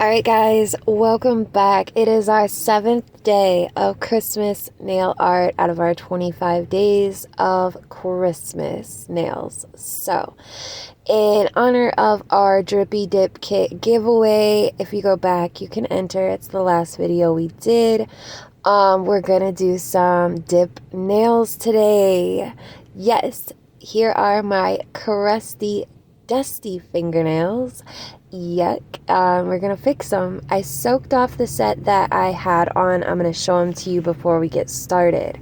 Alright guys, welcome back. It is our 7th day of Christmas nail art out of our 25 days of Christmas nails. So, in honor of our Drippy Dip Kit giveaway, if you go back, you can enter. It's the last video we did. We're gonna do some dip nails today. Yes, here are my crusty, dusty fingernails. Yuck. We're gonna fix them. I soaked off the set that I had on. I'm gonna show them to you before we get started.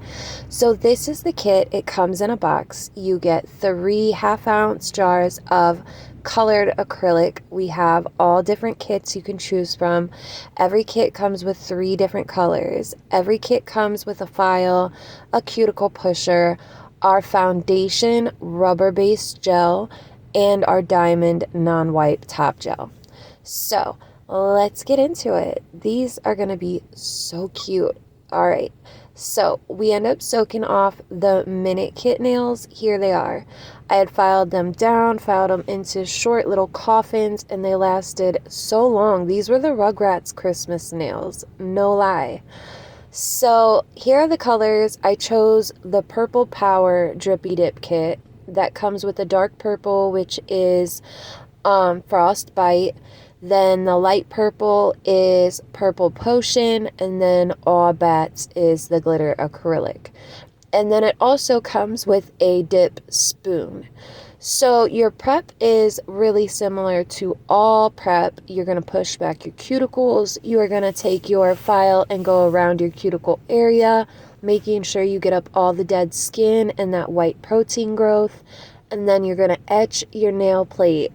So this is the kit. It comes in a box. You get 3 half-ounce jars of colored acrylic. We have all different kits you can choose from. Every kit comes with 3 different colors. Every kit comes with a file, a cuticle pusher, our foundation rubber-based gel, and our diamond non-wipe top gel. So let's get into it. These are going to be so cute. All right, so we end up soaking off the minute kit nails. Here they are. I had filed them down, filed them into short little coffins, and they lasted so long. These were the Rugrats Christmas nails, no lie. So here are the colors. I chose the Purple Power Drippy Dip kit. That comes with a dark purple, which is Frostbite. Then the light purple is Purple Potion, and then Aw Bats is the glitter acrylic. And then it also comes with a dip spoon. So your prep is really similar to all prep. You're going to push back your cuticles. You are going to take your file and go around your cuticle area, making sure you get up all the dead skin and that white protein growth. And then you're going to etch your nail plate.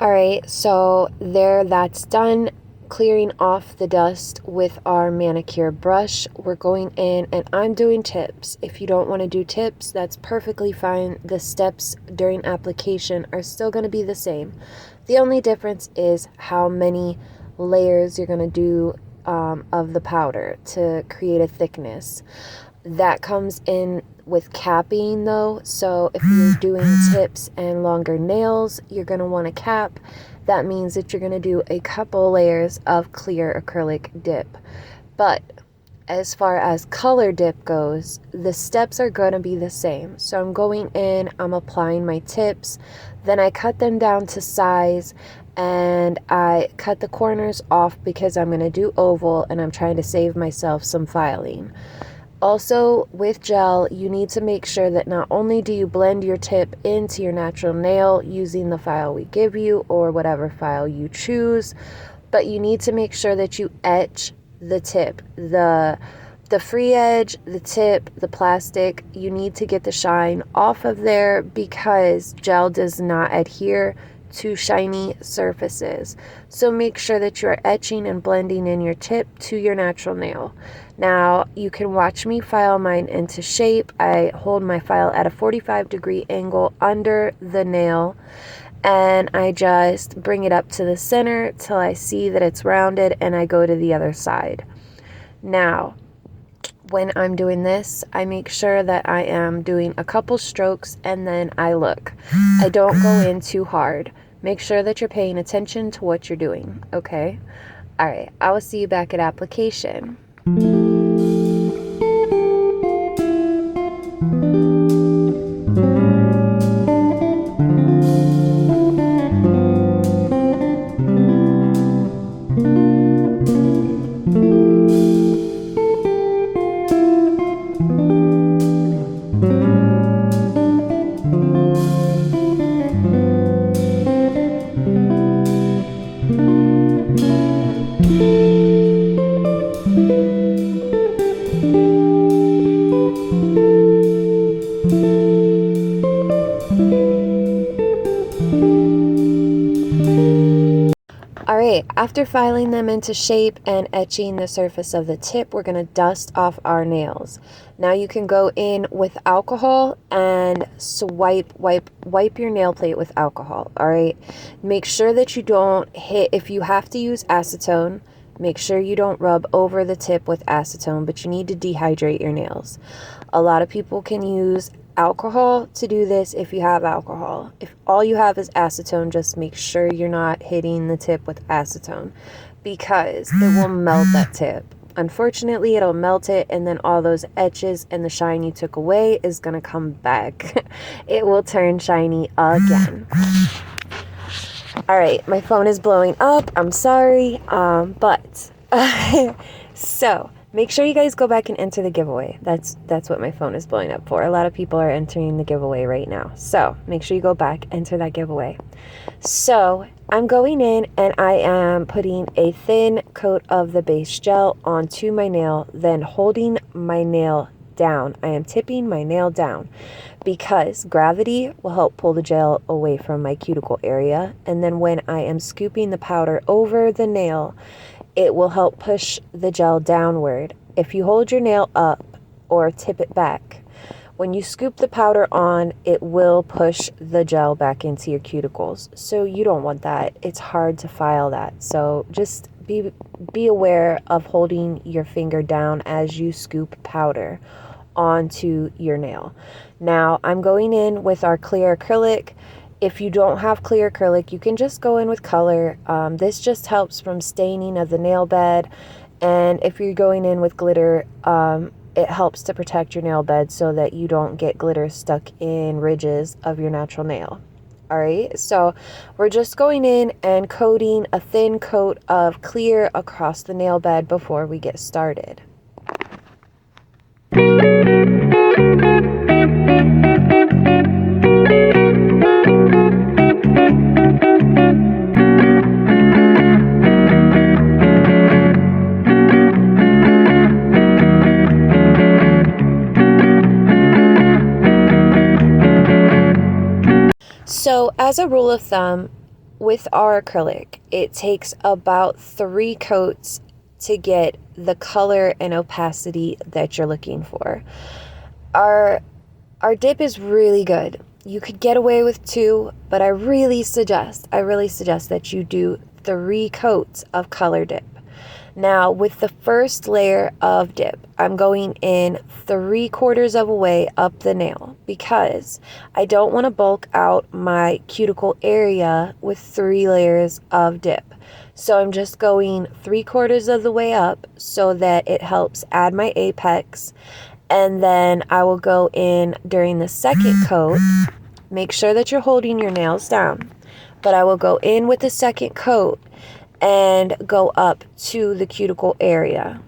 Alright, so that's done. Clearing off the dust with our manicure brush. We're going in and I'm doing tips. If you don't want to do tips, that's perfectly fine. The steps during application are still going to be the same. The only difference is how many layers you're going to do of the powder to create a thickness. That comes in with capping though, so if you're doing tips and longer nails, you're going to want to cap. That means that you're going to do a couple layers of clear acrylic dip. But as far as color dip goes, the steps are going to be the same. So I'm going in, I'm applying my tips, then I cut them down to size, and I cut the corners off because I'm going to do oval and I'm trying to save myself some filing. Also, with gel, you need to make sure that not only do you blend your tip into your natural nail using the file we give you or whatever file you choose, but you need to make sure that you etch the tip, the free edge, the tip, the plastic. You need to get the shine off of there because gel does not adhere to shiny surfaces. So make sure that you're etching and blending in your tip to your natural nail. Now you can watch me file mine into shape. I hold my file at a 45-degree angle under the nail and I just bring it up to the center till I see that it's rounded and I go to the other side. Now when I'm doing this, I make sure that I am doing a couple strokes and then I look. I don't go in too hard. Make sure that you're paying attention to what you're doing, okay? All right, I will see you back at application. Okay, after filing them into shape and etching the surface of the tip, we're going to dust off our nails. Now you can go in with alcohol and wipe your nail plate with alcohol, all right? Make sure that you don't hit, if you have to use acetone, make sure you don't rub over the tip with acetone, but you need to dehydrate your nails. A lot of people can use alcohol to do this if you have alcohol. If all you have is acetone, just make sure you're not hitting the tip with acetone because it will melt that tip. Unfortunately, it'll melt it, and then all those etches and the shine you took away is going to come back. It will turn shiny again. All right, my phone is blowing up. I'm sorry, but so make sure you guys go back and enter the giveaway. That's what my phone is blowing up for. A lot of people are entering the giveaway right now. So make sure you go back, enter that giveaway. So I'm going in and I am putting a thin coat of the base gel onto my nail, then holding my nail down. I am tipping my nail down because gravity will help pull the gel away from my cuticle area. And then when I am scooping the powder over the nail, it will help push the gel downward. If you hold your nail up or tip it back, when you scoop the powder on, it will push the gel back into your cuticles. So you don't want that. It's hard to file that. So just be aware of holding your finger down as you scoop powder onto your nail. Now I'm going in with our clear acrylic. If you don't have clear acrylic, you can just go in with color. This just helps from staining of the nail bed. And if you're going in with glitter, it helps to protect your nail bed so that you don't get glitter stuck in ridges of your natural nail. All right, so we're just going in and coating a thin coat of clear across the nail bed before we get started. So as a rule of thumb, with our acrylic, it takes about 3 coats to get the color and opacity that you're looking for. Our dip is really good. You could get away with 2, but I really suggest that you do 3 coats of color dip. Now, with the first layer of dip, I'm going in 3/4 of a way up the nail because I don't want to bulk out my cuticle area with 3 layers of dip. So I'm just going 3/4 of the way up so that it helps add my apex. And then I will go in during the second coat. Make sure that you're holding your nails down. But I will go in with the second coat and go up to the cuticle area.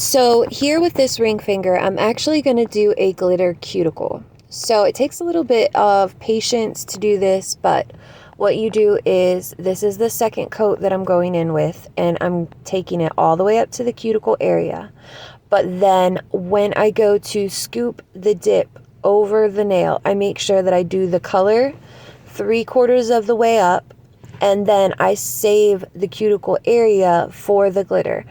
So here with this ring finger, I'm actually going to do a glitter cuticle. So it takes a little bit of patience to do this, but what you do is, this is the second coat that I'm going in with, and I'm taking it all the way up to the cuticle area. But then when I go to scoop the dip over the nail, I make sure that I do the color 3/4 of the way up, and then I save the cuticle area for the glitter.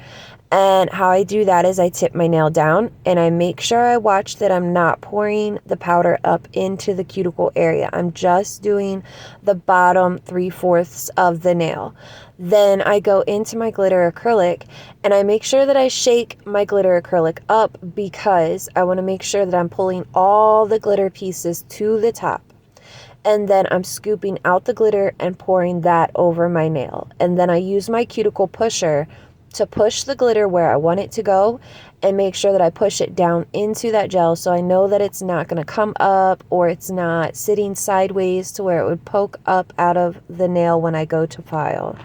And how I do that is I tip my nail down and I make sure I watch that I'm not pouring the powder up into the cuticle area. I'm just doing the bottom 3/4 of the nail. Then I go into my glitter acrylic and I make sure that I shake my glitter acrylic up, because I want to make sure that I'm pulling all the glitter pieces to the top. And then I'm scooping out the glitter and pouring that over my nail. And then I use my cuticle pusher to push the glitter where I want it to go, and make sure that I push it down into that gel, so I know that it's not going to come up, or it's not sitting sideways to where it would poke up out of the nail when I go to file.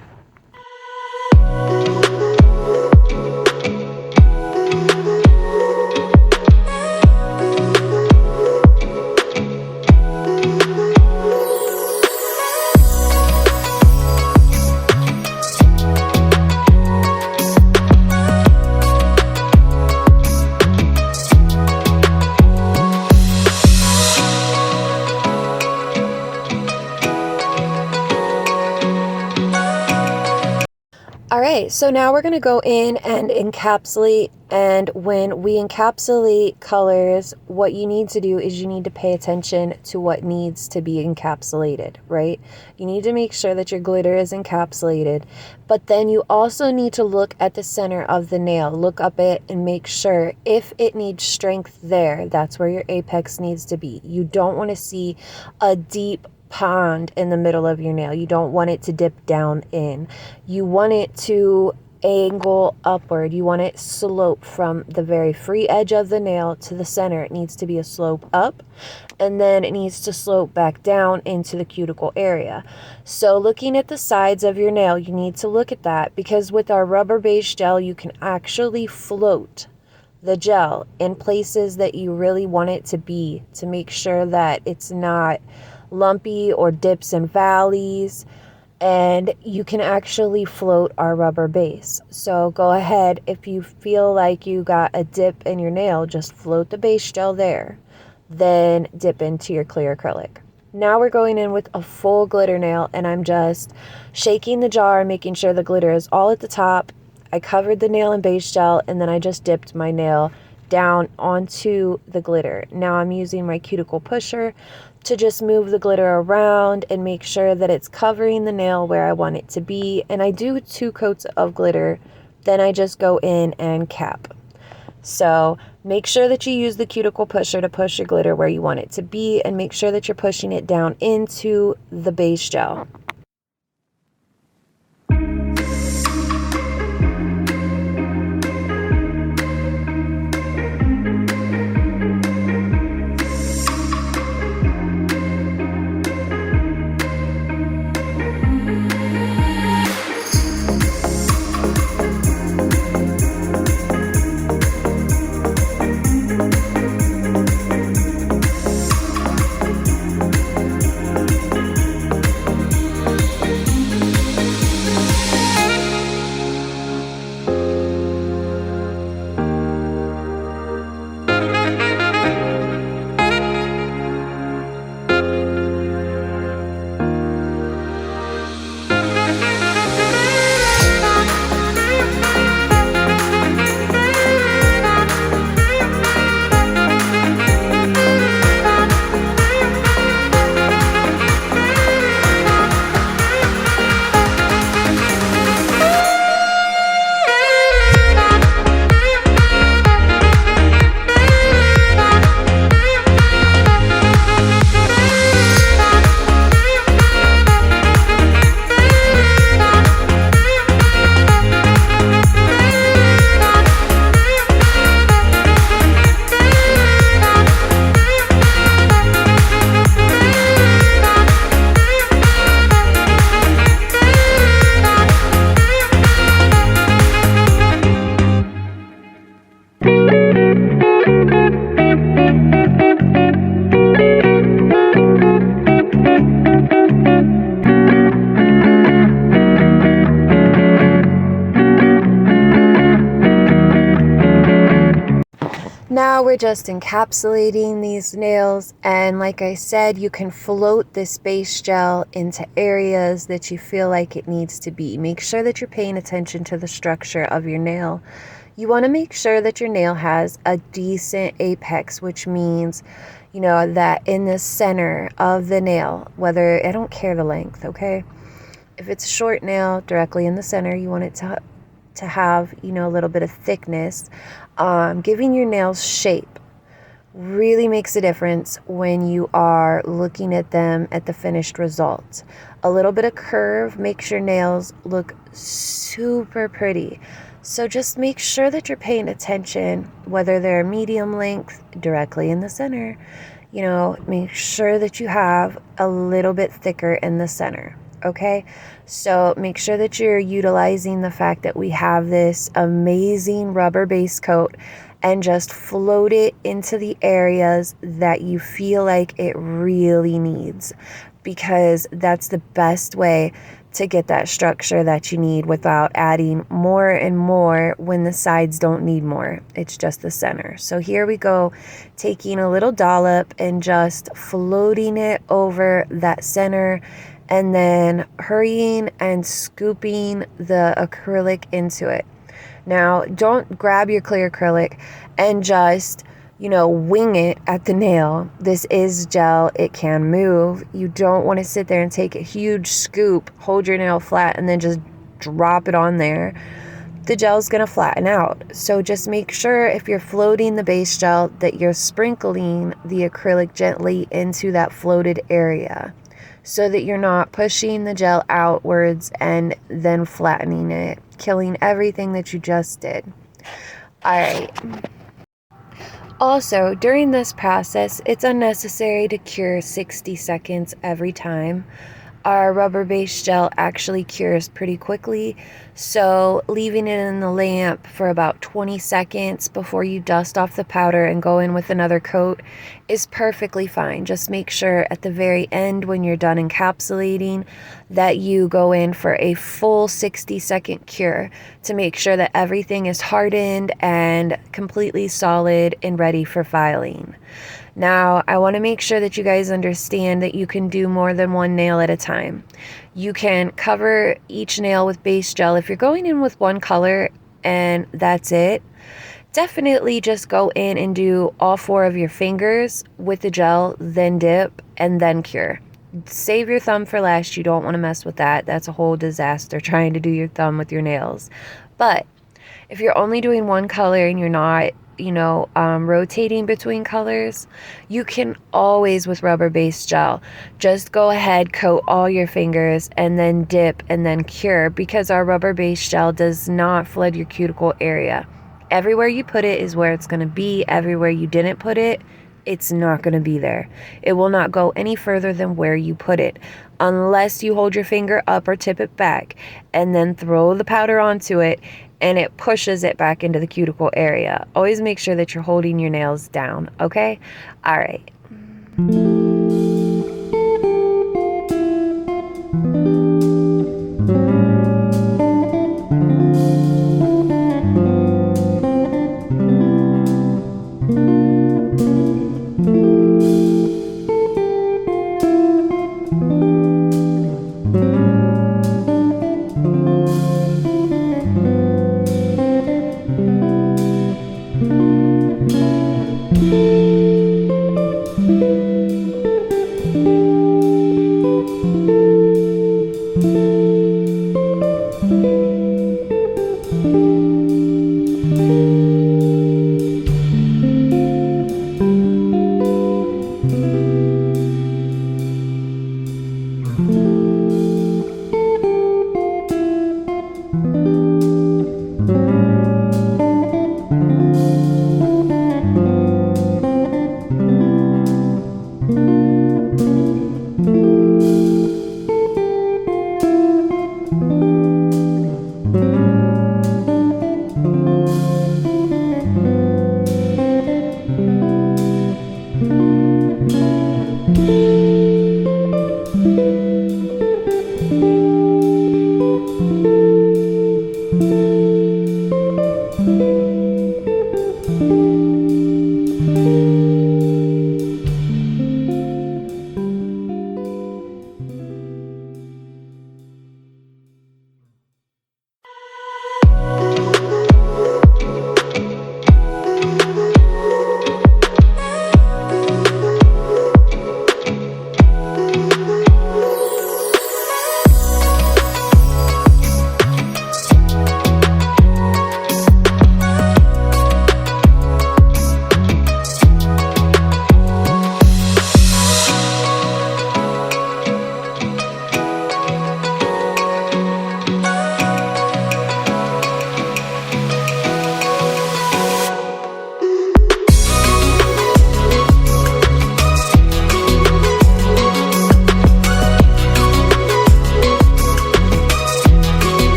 Alright, so now we're going to go in and encapsulate, and when we encapsulate colors, what you need to do is you need to pay attention to what needs to be encapsulated, right? You need to make sure that your glitter is encapsulated, but then you also need to look at the center of the nail, look up it and make sure if it needs strength there, that's where your apex needs to be. You don't want to see a deep pond in the middle of your nail. You don't want it to dip down in. You want it to angle upward. You want it slope from the very free edge of the nail to the center. It needs to be a slope up, and then it needs to slope back down into the cuticle area. So looking at the sides of your nail, you need to look at that, because with our rubber base gel, you can actually float the gel in places that you really want it to be, to make sure that it's not lumpy or dips and valleys, and you can actually float our rubber base. So go ahead, if you feel like you got a dip in your nail, just float the base gel there, then dip into your clear acrylic. Now we're going in with a full glitter nail, and I'm just shaking the jar, making sure the glitter is all at the top. I covered the nail in base gel, and then I just dipped my nail down onto the glitter. Now I'm using my cuticle pusher to just move the glitter around and make sure that it's covering the nail where I want it to be. And I do 2 coats of glitter, then I just go in and cap. So make sure that you use the cuticle pusher to push your glitter where you want it to be, and make sure that you're pushing it down into the base gel. Now we're just encapsulating these nails, and like I said, you can float this base gel into areas that you feel like it needs to be. Make sure that you're paying attention to the structure of your nail. You want to make sure that your nail has a decent apex, which means, you know, that in the center of the nail, whether, I don't care the length, okay? If it's a short nail, directly in the center, you want it to have, you know, a little bit of thickness. Giving your nails shape really makes a difference when you are looking at them at the finished result. A little bit of curve makes your nails look super pretty. So just make sure that you're paying attention, whether they're medium length, directly in the center. You know, make sure that you have a little bit thicker in the center. Okay, so make sure that you're utilizing the fact that we have this amazing rubber base coat and just float it into the areas that you feel like it really needs, because that's the best way to get that structure that you need without adding more and more when the sides don't need more. It's just the center. So here we go, taking a little dollop and just floating it over that center, and then hurrying and scooping the acrylic into it. Now, don't grab your clear acrylic and just, you know, wing it at the nail. This is gel. It can move. You don't want to sit there and take a huge scoop, hold your nail flat, and then just drop it on there. The gel's going to flatten out. So just make sure if you're floating the base gel that you're sprinkling the acrylic gently into that floated area, so that you're not pushing the gel outwards and then flattening it, killing everything that you just did. All right. Also, during this process, it's unnecessary to cure 60 seconds every time. Our rubber base gel actually cures pretty quickly, so leaving it in the lamp for about 20 seconds before you dust off the powder and go in with another coat is perfectly fine. Just make sure at the very end, when you're done encapsulating, that you go in for a full 60-second cure to make sure that everything is hardened and completely solid and ready for filing. Now, I want to make sure that you guys understand that you can do more than one nail at a time. You can cover each nail with base gel. If you're going in with one color and that's it, definitely just go in and do all 4 of your fingers with the gel, then dip, and then cure. Save your thumb for last. You don't want to mess with that. That's a whole disaster trying to do your thumb with your nails. But if you're only doing one color and you're not, you know, rotating between colors, you can always, with rubber base gel, just go ahead, coat all your fingers, and then dip and then cure, because our rubber base gel does not flood your cuticle area. Everywhere you put it is where it's going to be. Everywhere you didn't put it, it's not going to be there. It will not go any further than where you put it, unless you hold your finger up or tip it back and then throw the powder onto it and it pushes it back into the cuticle area. Always make sure that you're holding your nails down, okay? All right.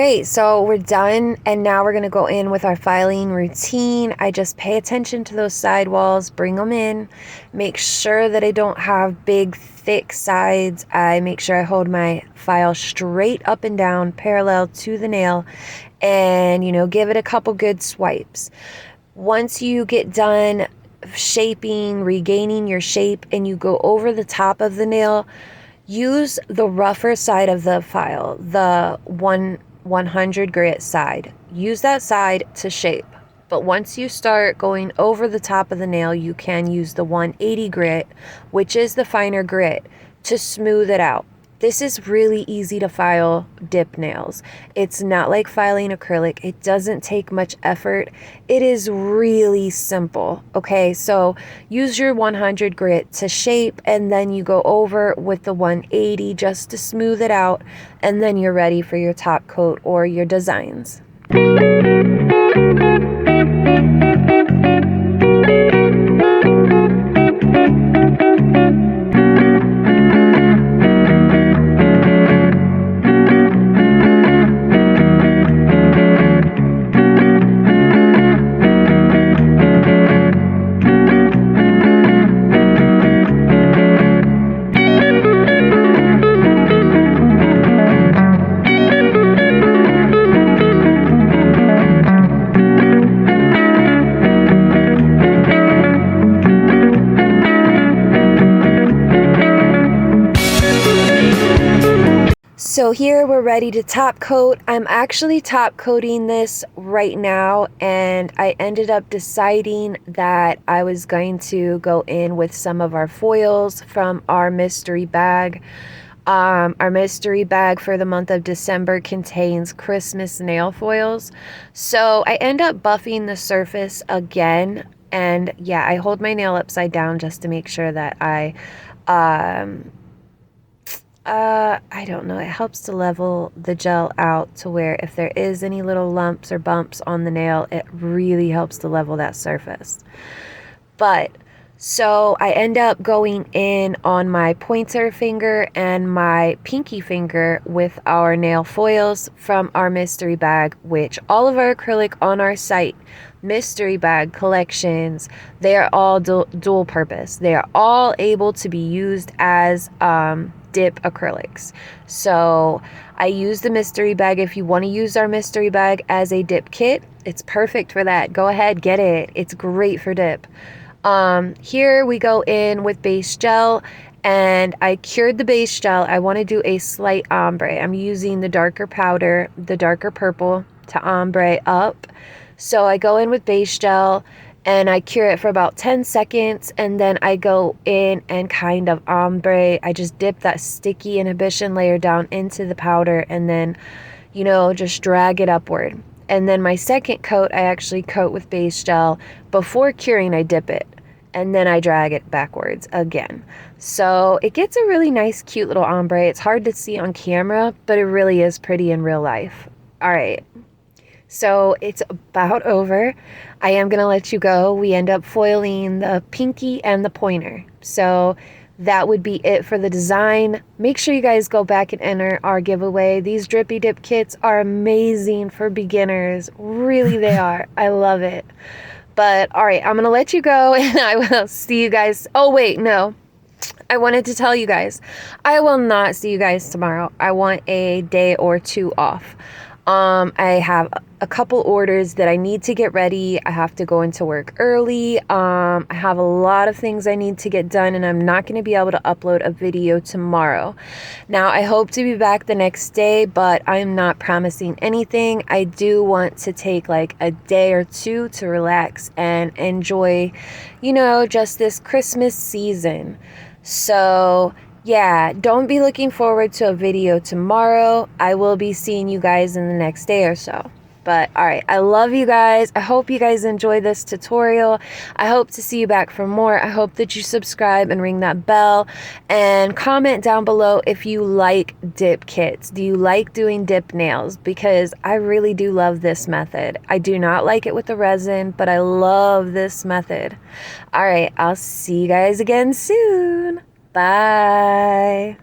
right, so we're done, and now we're going to go in with our filing routine. I just pay attention to those sidewalls, bring them in, make sure that I don't have big, thick sides. I make sure I hold my file straight up and down, parallel to the nail, and, you know, give it a couple good swipes. Once you get done shaping, regaining your shape, and you go over the top of the nail, use the rougher side of the file, the 100 grit side. Use that side to shape. But once you start going over the top of the nail, you can use the 180 grit, which is the finer grit, to smooth it out. This is really easy to file dip nails. It's not like filing acrylic. It doesn't take much effort. It is really simple. Okay, so use your 100 grit to shape, and then you go over with the 180 just to smooth it out, and then you're ready for your top coat or your designs. So here we're ready to top coat. I'm actually top coating this right now, and I ended up deciding that I was going to go in with some of our foils from our mystery bag. Our mystery bag for the month of December contains Christmas nail foils. So I end up buffing the surface again, and yeah, I hold my nail upside down just to make sure that I don't know, it helps to level the gel out to where if there is any little lumps or bumps on the nail, it really helps to level that surface. But so I end up going in on my pointer finger and my pinky finger with our nail foils from our mystery bag, which all of our acrylic on our site, mystery bag collections, they are all dual purpose. They are all able to be used as dip acrylics. So I use the mystery bag. If you want to use our mystery bag as a dip kit, it's perfect for that. Go ahead, get it. It's great for dip. Here we go in with base gel, and I cured the base gel. I want to do a slight ombre. I'm using the darker powder, the darker purple, to ombre up. So I go in with base gel and I cure it for about 10 seconds, and then I go in and kind of ombre. I just dip that sticky inhibition layer down into the powder, and then, you know, just drag it upward. And then my second coat, I actually coat with base gel. Before curing, I dip it, and then I drag it backwards again. So it gets a really nice, cute little ombre. It's hard to see on camera, but it really is pretty in real life. All right. So it's about over. I am going to let you go. We end up foiling the pinky and the pointer. So that would be it for the design. Make sure you guys go back and enter our giveaway. These Drippy Dip kits are amazing for beginners. Really, they are. I love it. But all right, I'm going to let you go, and I will see you guys. Oh, wait, no. I wanted to tell you guys, I will not see you guys tomorrow. I want a day or two off. I have a couple orders that I need to get ready. I have to go into work early. I have a lot of things I need to get done, and I'm not going to be able to upload a video tomorrow. Now, I hope to be back the next day, but I'm not promising anything. I do want to take like a day or two to relax and enjoy, you know, just this Christmas season. So yeah, don't be looking forward to a video tomorrow. I will be seeing you guys in the next day or so. But all right, I love you guys. I hope you guys enjoy this tutorial. I hope to see you back for more. I hope that you subscribe and ring that bell, and comment down below if you like dip kits. Do you like doing dip nails? Because I really do love this method. I do not like it with the resin, but I love this method. All right, I'll see you guys again soon. Bye.